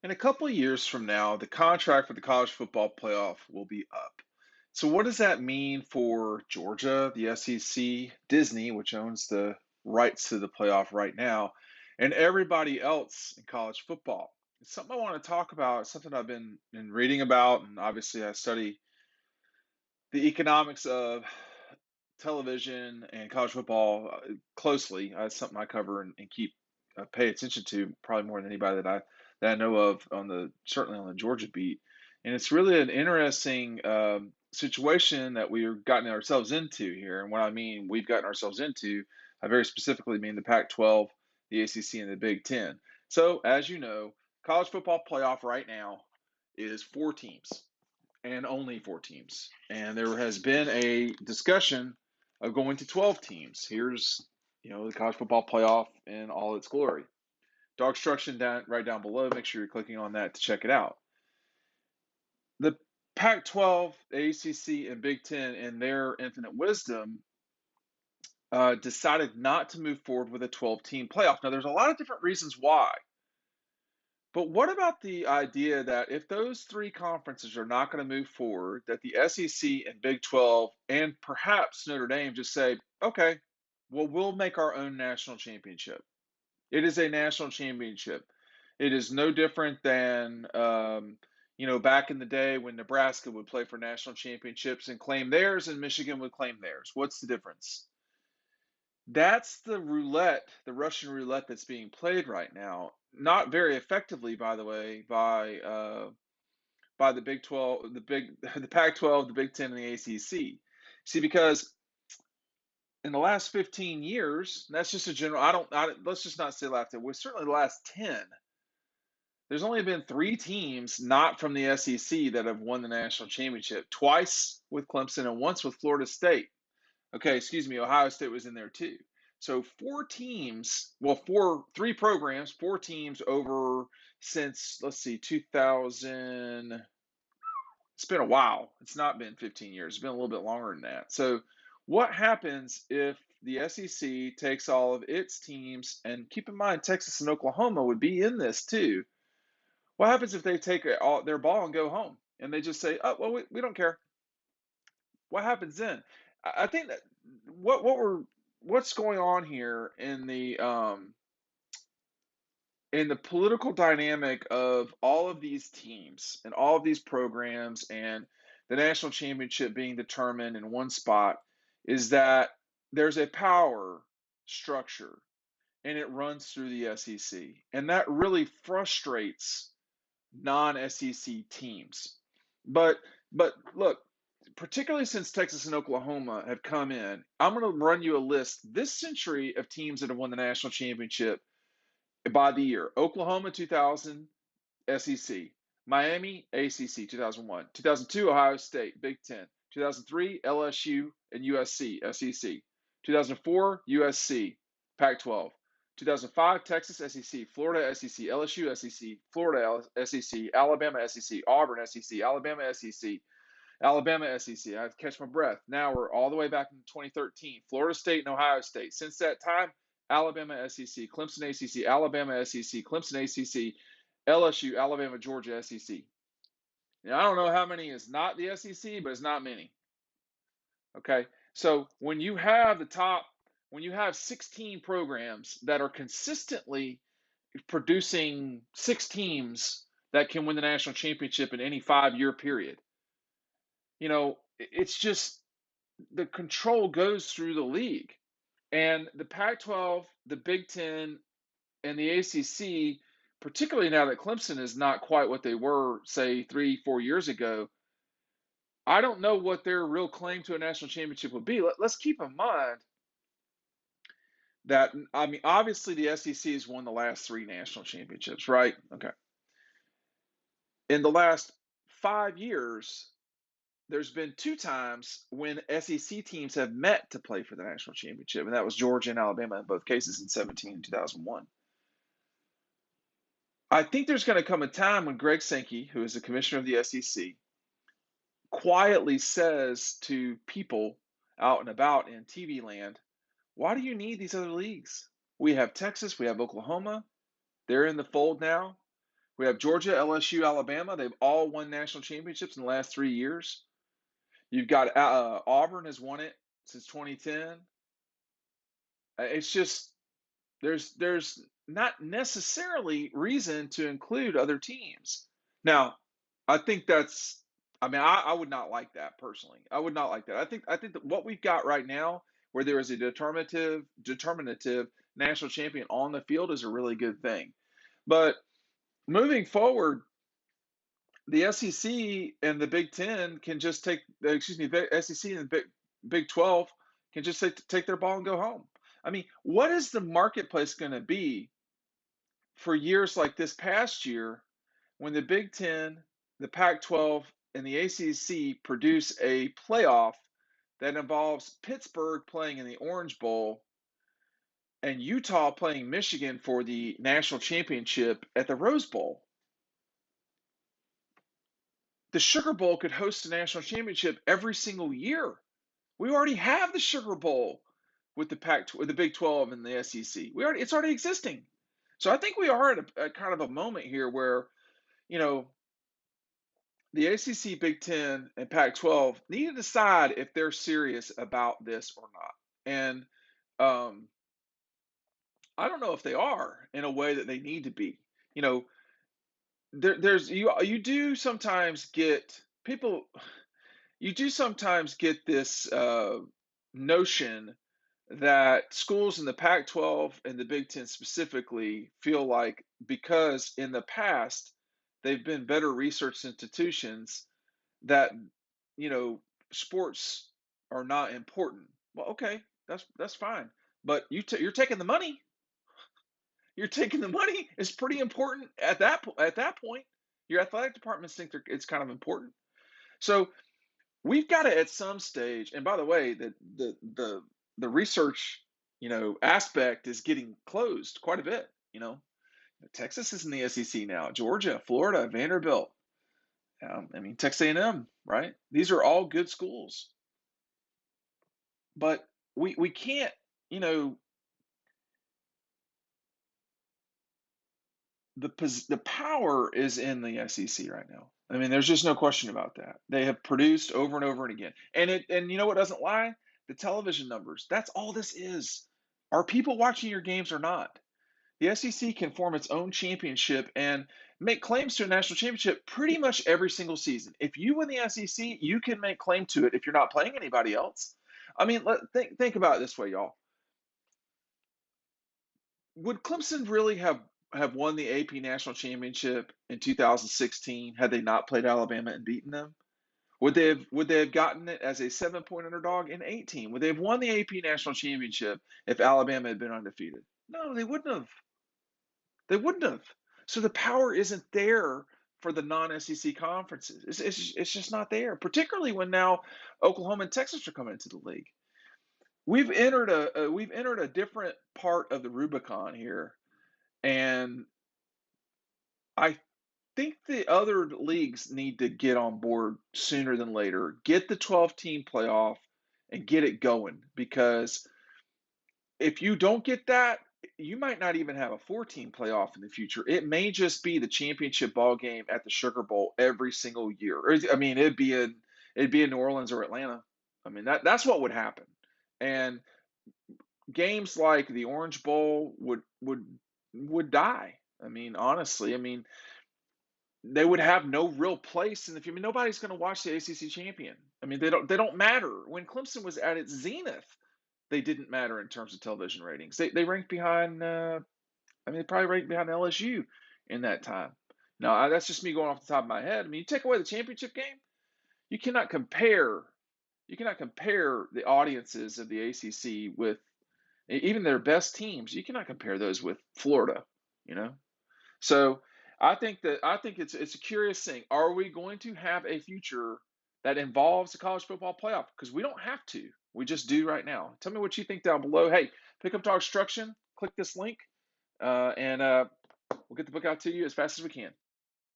In a couple of years from now, the contract for the college football playoff will be up. So, what does that mean for Georgia, the SEC, Disney, which owns the rights to the playoff right now, and everybody else in college football? It's something I want to talk about. It's something I've been reading about, and obviously, I study the economics of television and college football closely. It's something I cover and keep pay attention to probably more than anybody that I know of on the certainly on the Georgia beat. And it's really an interesting situation that we've gotten ourselves into here. And what I mean we've gotten ourselves into, I very specifically mean the Pac-12, the ACC, and the Big Ten. So as you know, college football playoff right now is four teams and only four teams. And there has been a discussion of going to 12 teams. Here's, the college football playoff in all its glory. DAWGSTRUCTION right down below. Make sure you're clicking on that to check it out. The Pac-12, ACC, and Big Ten, in their infinite wisdom, decided not to move forward with a 12-team playoff. Now, there's a lot of different reasons why. But what about the idea that if those three conferences are not going to move forward, that the SEC and Big 12 and perhaps Notre Dame just say, okay, well, we'll make our own national championship. It is a national championship. It is no different than, back in the day when Nebraska would play for national championships and claim theirs and Michigan would claim theirs. What's the difference? That's the roulette, the Russian roulette that's being played right now. Not very effectively, by the way, by the Big 12, the Pac-12, the Big Ten, and the ACC. See, because in the last 15 years, that's just a general. Let's just not say last. We're certainly the last 10. There's only been three teams not from the SEC that have won the national championship. Twice with Clemson and once with Florida State. Okay, excuse me, Ohio State was in there too. So four teams, well, three programs, four teams over since, let's see, 2000. It's been a while. It's not been 15 years. It's been a little bit longer than that. So what happens if the SEC takes all of its teams, and keep in mind, Texas and Oklahoma would be in this too. What happens if they take their ball and go home and they just say, oh, well, we don't care? What happens then? I think that what's going on here in the political dynamic of all of these teams and all of these programs and the national championship being determined in one spot is that there's a power structure and it runs through the SEC. And that really frustrates non-SEC teams. But but look, particularly since Texas and Oklahoma have come in, I'm going to run you a list this century of teams that have won the national championship by the year. Oklahoma 2000 SEC, Miami ACC 2001, 2002 Ohio State Big 10, 2003 LSU and USC SEC, 2004 USC Pac-12, 2005 Texas SEC, Florida SEC, LSU SEC, Florida SEC, Alabama SEC, Auburn SEC, Alabama SEC, Alabama SEC. I have to catch my breath. Now we're all the way back in 2013. Florida State and Ohio State. Since that time, Alabama SEC, Clemson ACC, Alabama SEC, Clemson ACC, LSU, Alabama, Georgia SEC. Now, I don't know how many is not the SEC, but it's not many. Okay. So when you have 16 programs that are consistently producing six teams that can win the national championship in any 5-year period, it's just the control goes through the league. And the Pac-12, the Big Ten, and the ACC, particularly now that Clemson is not quite what they were, say, 3, 4 years ago, I don't know what their real claim to a national championship would be. Let's keep in mind that, I mean, obviously the SEC has won the last three national championships, right? Okay. In the last 5 years, there's been two times when SEC teams have met to play for the national championship, and that was Georgia and Alabama in both cases in 17 and 2001. I think there's going to come a time when Greg Sankey, who is the commissioner of the SEC, quietly says to people out and about in TV land, why do you need these other leagues? We have Texas, we have Oklahoma, they're in the fold now. We have Georgia, LSU, Alabama. They've all won national championships in the last 3 years. You've got Auburn has won it since 2010. It's just there's not necessarily reason to include other teams. Now, I think that's I mean, I would not like that personally. I would not like that. I think that what we've got right now, where there is a determinative national champion on the field, is a really good thing. But moving forward, the SEC and the Big Ten can just take, excuse me, the SEC and the Big 12 can just take their ball and go home. I mean, what is the marketplace going to be for years like this past year when the Big Ten, the Pac 12, and the ACC produce a playoff that involves Pittsburgh playing in the Orange Bowl and Utah playing Michigan for the national championship at the Rose Bowl? The Sugar Bowl could host a national championship every single year. We already have the Sugar Bowl with the Big 12 and the SEC. It's already existing. So I think we are at a kind of a moment here where, you know, the ACC, Big 10, and Pac 12 need to decide if they're serious about this or not. And um, I don't know if they are in a way that they need to be. You know, there's you do sometimes get people. You do sometimes get this notion that schools in the Pac 12 and the Big Ten specifically feel like because in the past they've been better research institutions that, you know, sports are not important. Well, okay, that's fine. But you're taking the money. You're taking the money. It's pretty important at that point. Your athletic departments think it's kind of important. So we've got to at some stage. And by the way, the research, you know, aspect is getting closed quite a bit. You know, Texas is in the SEC now. Georgia, Florida, Vanderbilt. I mean, Texas A&M, right? These are all good schools, but we can't, you know, the power is in the SEC right now. I mean, there's just no question about that. They have produced over and over and again, and you know what doesn't lie? The television numbers. That's all this is. Are people watching your games or not? The SEC can form its own championship and make claims to a national championship pretty much every single season. If you win the SEC, you can make claim to it if you're not playing anybody else. I mean, think about it this way, y'all. Would Clemson really have won the AP national championship in 2016 had they not played Alabama and beaten them? Would they have gotten it as a 7-point underdog in 18? Would they have won the AP national championship if Alabama had been undefeated? No, they wouldn't have. They wouldn't have. So the power isn't there for the non-SEC conferences. It's just not there, particularly when now Oklahoma and Texas are coming into the league. We've entered a different part of the Rubicon here, and I think the other leagues need to get on board sooner than later. Get the 12-team playoff and get it going, because if you don't get that, you might not even have a 14 playoff in the future. It may just be the championship ball game at the Sugar Bowl every single year. I mean, it'd be in New Orleans or Atlanta. I mean, that's what would happen. And games like the Orange Bowl would die. I mean, honestly, I mean, they would have no real place in the future. I mean, nobody's going to watch the ACC champion. I mean, they don't matter. When Clemson was at its zenith, they didn't matter in terms of television ratings. They ranked behind. I mean, they probably ranked behind LSU in that time. Now, that's just me going off the top of my head. I mean, you take away the championship game, you cannot compare. You cannot compare the audiences of the ACC with even their best teams. You cannot compare those with Florida. You know, so I think it's a curious thing. Are we going to have a future that involves the college football playoff? Because we don't have to. We just do right now. Tell me what you think down below. Hey, pick up DAWGSTRUCTION. Click this link, and we'll get the book out to you as fast as we can.